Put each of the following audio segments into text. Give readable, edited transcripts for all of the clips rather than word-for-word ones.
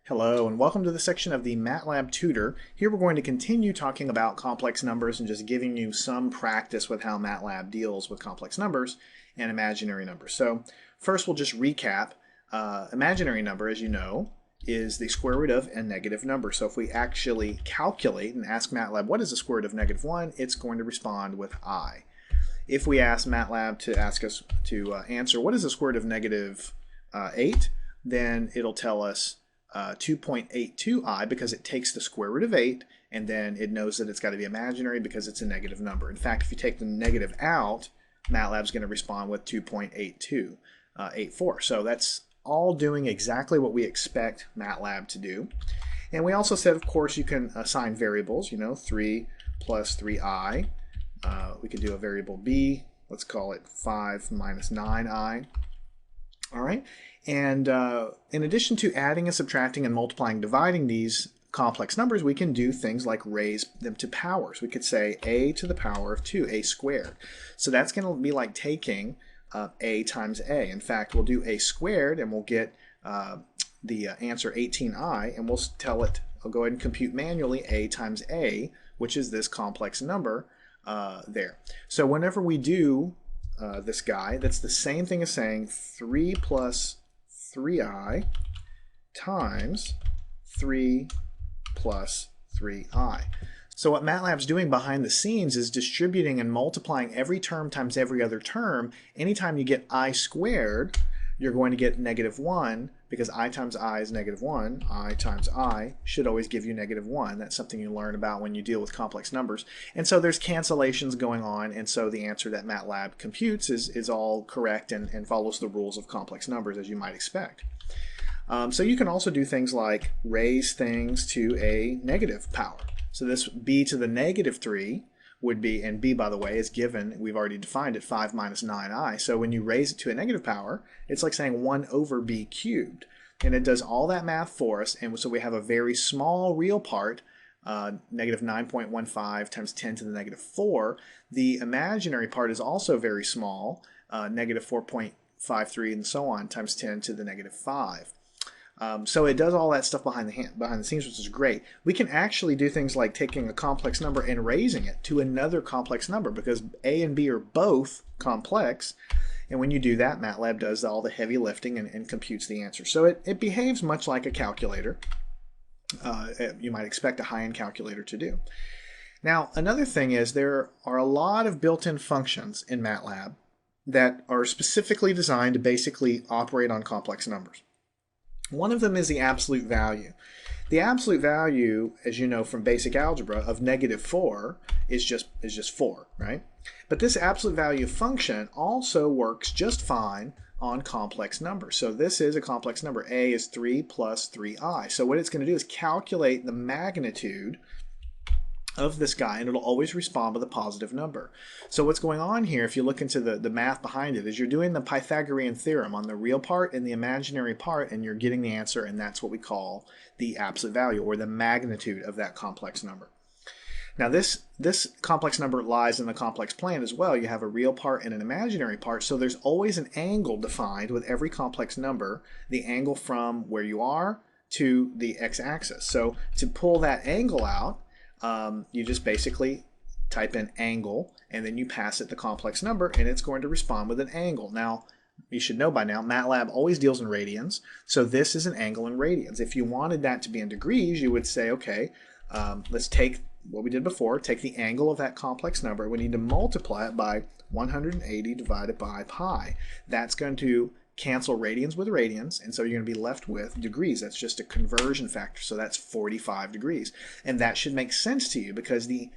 Hello and welcome to the section of the Matlab tutor. Here we're going to continue talking about complex numbers and just giving you some practice with how Matlab deals with complex numbers and imaginary numbers. So first we'll just recap. Imaginary number, as you know, is the square root of a negative number. So if we actually calculate and ask Matlab what is the square root of -1, it's going to respond with I. If we ask Matlab to ask us to answer what is the square root of -8, then it'll tell us 2.82i because it takes the square root of 8 and then it knows that it's got to be imaginary because it's a negative number. In fact, if you take the negative out, MATLAB's going to respond with 2.8284. So that's all doing exactly what we expect MATLAB to do. And we also said, of course, you can assign variables, 3 plus 3i. We could do a variable b. Let's call it 5 minus 9i. All right. And in addition to adding and subtracting and multiplying, dividing these complex numbers, we can do things like raise them to powers. We could say a to the power of 2, a squared. So that's going to be like taking a times a. In fact, we'll do a squared and we'll get the answer 18i, and we'll tell it, I'll go ahead and compute manually a times a, which is this complex number there. So whenever we do this guy, that's the same thing as saying 3 plus 3i times 3 plus 3i. So what MATLAB's doing behind the scenes is distributing and multiplying every term times every other term. Anytime you get I squared, you're going to get -1 because I times I is -1. I times I should always give you -1. That's something you learn about when you deal with complex numbers. And so there's cancellations going on, and so the answer that MATLAB computes is all correct and follows the rules of complex numbers as you might expect. So you can also do things like raise things to a negative power. So this b to the -3 would be, and b, by the way, is given, we've already defined it, 5 minus 9i. So when you raise it to a negative power, it's like saying 1 over b cubed. And it does all that math for us, and so we have a very small real part, negative 9.15 times 10 to the -4. The imaginary part is also very small, negative 4.53 and so on, times 10 to the -5. So it does all that stuff behind the scenes, which is great. We can actually do things like taking a complex number and raising it to another complex number because a and b are both complex. And when you do that, MATLAB does all the heavy lifting and computes the answer. So it behaves much like a calculator. You might expect a high-end calculator to do. Now, another thing is there are a lot of built-in functions in MATLAB that are specifically designed to basically operate on complex numbers. One of them is the absolute value. The absolute value, as you know from basic algebra, of -4 is just 4, right? But this absolute value function also works just fine on complex numbers. So this is a complex number. A is 3 plus 3i. So what it's going to do is calculate the magnitude of this guy, and it'll always respond with a positive number. So what's going on here, if you look into the math behind it, is you're doing the Pythagorean theorem on the real part and the imaginary part, and you're getting the answer, and that's what we call the absolute value, or the magnitude of that complex number. Now this complex number lies in the complex plane as well. You have a real part and an imaginary part, so there's always an angle defined with every complex number, the angle from where you are to the x-axis. So to pull that angle out, you just basically type in angle and then you pass it the complex number and it's going to respond with an angle. Now, you should know by now, MATLAB always deals in radians, so this is an angle in radians. If you wanted that to be in degrees, you would say, okay, let's take what we did before, take the angle of that complex number. We need to multiply it by 180 divided by pi. That's going to cancel radians with radians, and so you're going to be left with degrees. That's just a conversion factor, so that's 45 degrees. And that should make sense to you because the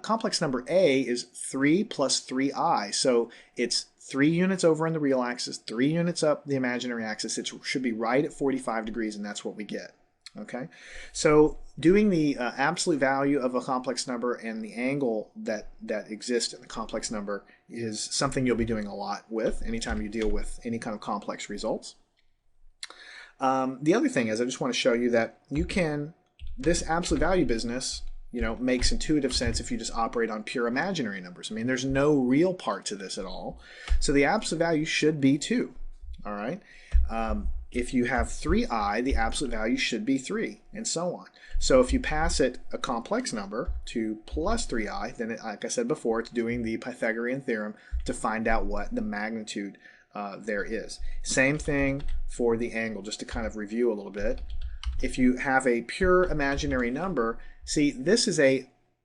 complex number a is 3 plus 3i, so it's 3 units over on the real axis, 3 units up the imaginary axis. It should be right at 45 degrees, and that's what we get. Okay, so doing the absolute value of a complex number and the angle that exists in the complex number is something you'll be doing a lot with anytime you deal with any kind of complex results. The other thing is I just want to show you that you can, this absolute value business, makes intuitive sense if you just operate on pure imaginary numbers. I mean, there's no real part to this at all. So the absolute value should be 2. All right. if you have 3i, the absolute value should be 3, and so on. So if you pass it a complex number to plus 3i, then like I said before, it's doing the Pythagorean theorem to find out what the magnitude there is. Same thing for the angle, just to kind of review a little bit. If you have a pure imaginary number, see,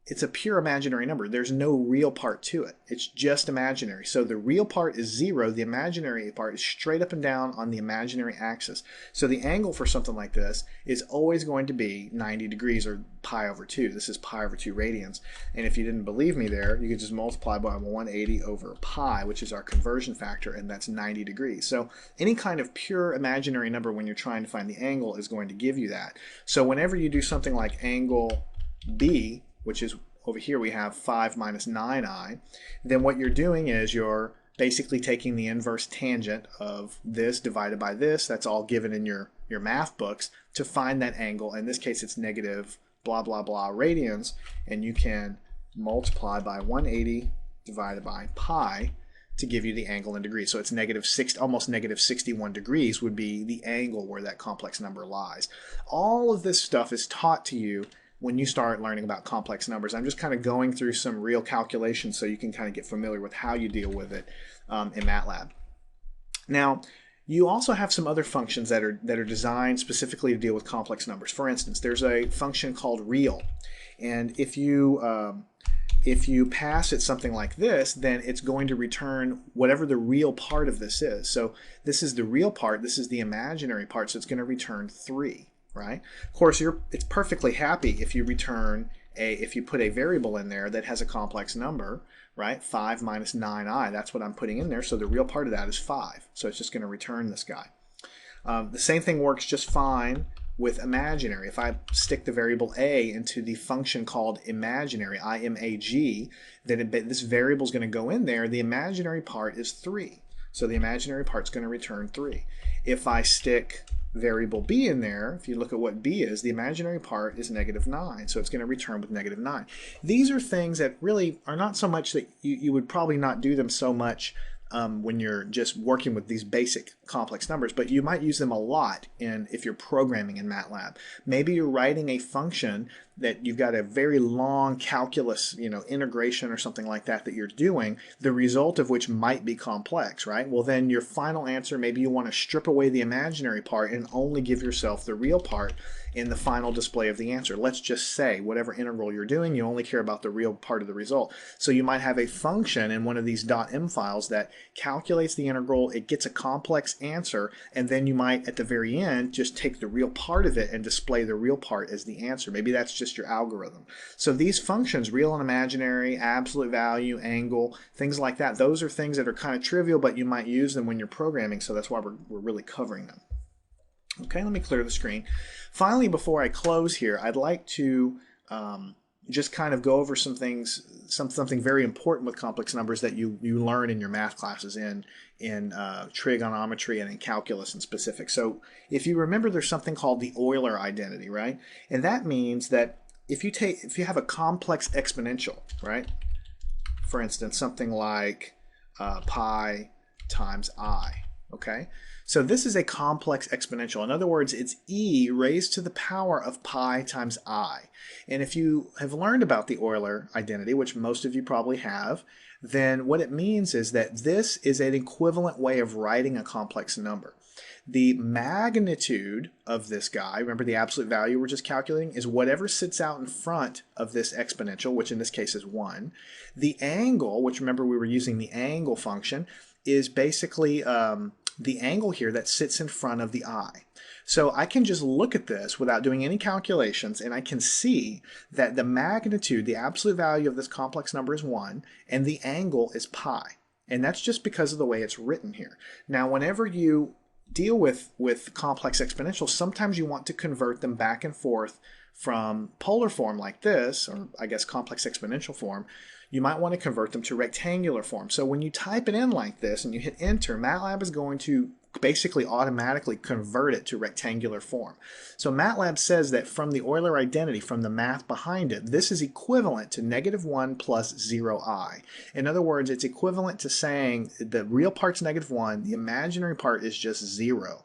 it's a pure imaginary number. There's no real part to it. It's just imaginary. So the real part is 0. The imaginary part is straight up and down on the imaginary axis. So the angle for something like this is always going to be 90 degrees, or pi over 2. This is pi over 2 radians. And if you didn't believe me there, you could just multiply by 180 over pi, which is our conversion factor, and that's 90 degrees. So any kind of pure imaginary number when you're trying to find the angle is going to give you that. So whenever you do something like angle B, which is over here we have 5 minus 9i, then what you're doing is you're basically taking the inverse tangent of this divided by this. That's all given in your math books to find that angle. In this case, it's negative blah, blah, blah radians, and you can multiply by 180 divided by pi to give you the angle in degrees. So it's almost negative 61 degrees would be the angle where that complex number lies. All of this stuff is taught to you when you start learning about complex numbers. I'm just kind of going through some real calculations so you can kind of get familiar with how you deal with it in Matlab. Now, you also have some other functions that are designed specifically to deal with complex numbers. For instance, there's a function called real, and if you pass it something like this, then it's going to return whatever the real part of this is. So this is the real part, this is the imaginary part, so it's going to return 3. Right? Of course, it's perfectly happy if you if you put a variable in there that has a complex number, right? 5 minus 9i, that's what I'm putting in there. So the real part of that is 5. So it's just going to return this guy. The same thing works just fine with imaginary. If I stick the variable a into the function called imaginary, imag, then this variable is going to go in there. The imaginary part is 3. So the imaginary part is going to return 3. If I stick variable b in there, if you look at what b is, the imaginary part is negative 9, so it's going to return with negative 9. These are things that really are not so much that you would probably not do them so much when you're just working with these basic complex numbers, but you might use them a lot if you're programming in Matlab. Maybe you're writing a function that you've got a very long calculus, integration or something like that you're doing, the result of which might be complex, right? Well, then your final answer, maybe you want to strip away the imaginary part and only give yourself the real part in the final display of the answer. Let's just say whatever integral you're doing, you only care about the real part of the result. So you might have a function in one of these .m files that calculates the integral, it gets a complex answer, and then you might at the very end just take the real part of it and display the real part as the answer. Maybe that's just your algorithm. So these functions, real and imaginary, absolute value, angle, things like that, those are things that are kind of trivial, but you might use them when you're programming, so that's why we're really covering them. Okay, let me clear the screen. Finally, before I close here, I'd like to just kind of go over some things, something very important with complex numbers that you learn in your math classes in trigonometry and in calculus in specific. So if you remember, there's something called the Euler identity, right? And that means that if you have a complex exponential, right? For instance, something like pi times I, okay? So this is a complex exponential. In other words, it's e raised to the power of pi times I. And if you have learned about the Euler identity, which most of you probably have, then what it means is that this is an equivalent way of writing a complex number. The magnitude of this guy, remember the absolute value we're just calculating, is whatever sits out in front of this exponential, which in this case is 1. The angle, which remember we were using the angle function, is basically the angle here that sits in front of the I. So I can just look at this without doing any calculations, and I can see that the magnitude, the absolute value of this complex number is 1, and the angle is pi. And that's just because of the way it's written here. Now, whenever you deal with complex exponentials, sometimes you want to convert them back and forth from polar form like this, or I guess complex exponential form. You might want to convert them to rectangular form. So when you type it in like this and you hit enter, Matlab is going to basically automatically convert it to rectangular form. So Matlab says that from the Euler identity, from the math behind it, this is equivalent to -1 plus 0i. In other words, it's equivalent to saying the real part's -1, the imaginary part is just 0.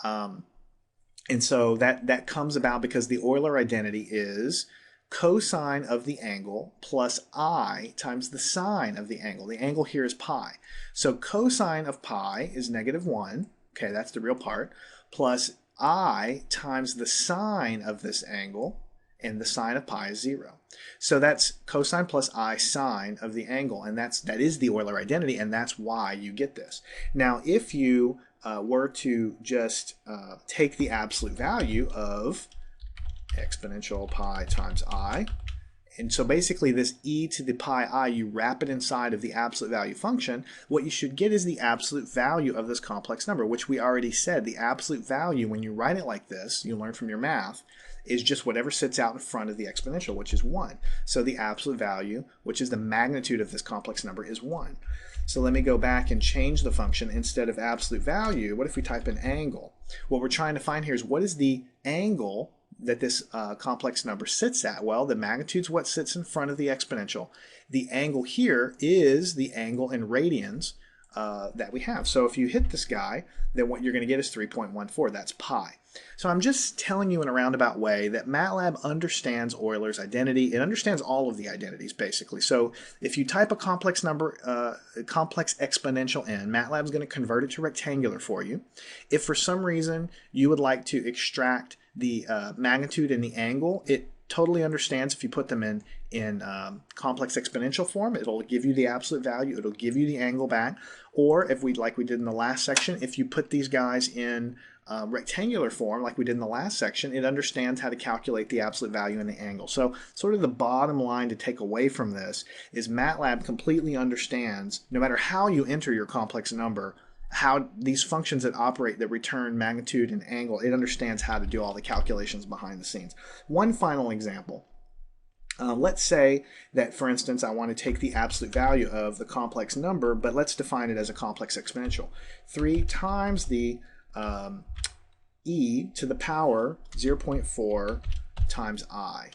And so that comes about because the Euler identity is cosine of the angle plus I times the sine of the angle. The angle here is pi. So cosine of pi is -1. Okay, that's the real part. Plus I times the sine of this angle, and the sine of pi is 0. So that's cosine plus I sine of the angle, and that is the Euler identity, and that's why you get this. Now, if you were to just take the absolute value of exponential pi times I, and so basically this e to the pi I, you wrap it inside of the absolute value function, what you should get is the absolute value of this complex number, which we already said. The absolute value, when you write it like this, you learn from your math, is just whatever sits out in front of the exponential, which is 1. So the absolute value, which is the magnitude of this complex number, is 1. So let me go back and change the function. Instead of absolute value, what if we type in angle? What we're trying to find here is what is the angle that this complex number sits at? Well, the magnitude is what sits in front of the exponential. The angle here is the angle in radians that we have. So if you hit this guy, then what you're going to get is 3.14. That's pi. So I'm just telling you in a roundabout way that MATLAB understands Euler's identity. It understands all of the identities, basically. So if you type a complex number, complex exponential in, MATLAB is going to convert it to rectangular for you. If for some reason you would like to extract the magnitude and the angle, it totally understands if you put them in complex exponential form. It'll give you the absolute value. It'll give you the angle back. Or if we, like we did in the last section, if you put these guys in rectangular form, like we did in the last section, it understands how to calculate the absolute value and the angle. So sort of the bottom line to take away from this is MATLAB completely understands, no matter how you enter your complex number, how these functions that operate, that return magnitude and angle, it understands how to do all the calculations behind the scenes. One final example. Let's say that, for instance, I want to take the absolute value of the complex number, but let's define it as a complex exponential. 3 times the e to the power 0.4 times I.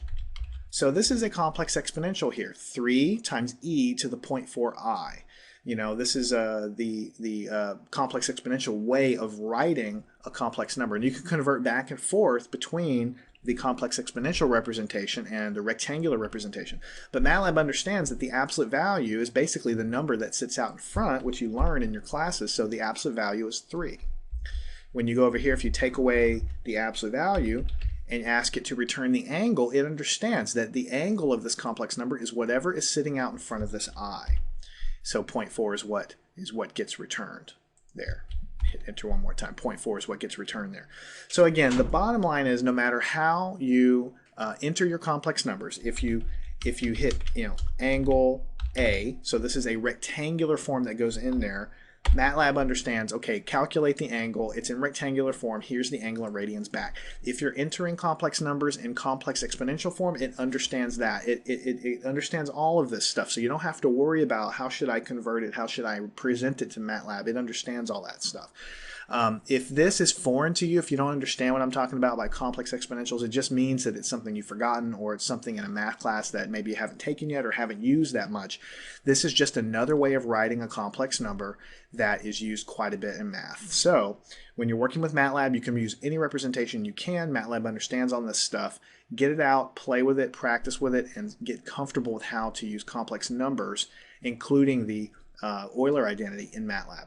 So this is a complex exponential here. 3 times e to the 0.4i. You know, this is the complex exponential way of writing a complex number. And you can convert back and forth between the complex exponential representation and the rectangular representation. But MATLAB understands that the absolute value is basically the number that sits out in front, which you learn in your classes. So the absolute value is 3. When you go over here, if you take away the absolute value and ask it to return the angle, it understands that the angle of this complex number is whatever is sitting out in front of this I. So 0.4 is what gets returned there. Hit enter one more time. 0.4 is what gets returned there. So again, the bottom line is no matter how you enter your complex numbers, if you hit angle A, so this is a rectangular form that goes in there, MATLAB understands, okay, calculate the angle. It's in rectangular form. Here's the angle in radians back. If you're entering complex numbers in complex exponential form, it understands that. It understands all of this stuff. So you don't have to worry about how should I convert it, how should I present it to MATLAB. It understands all that stuff. If this is foreign to you, if you don't understand what I'm talking about by complex exponentials, it just means that it's something you've forgotten, or it's something in a math class that maybe you haven't taken yet or haven't used that much. This is just another way of writing a complex number that is used quite a bit in math. So when you're working with MATLAB, you can use any representation you can. MATLAB understands all this stuff. Get it out, play with it, practice with it, and get comfortable with how to use complex numbers, including the Euler identity in MATLAB.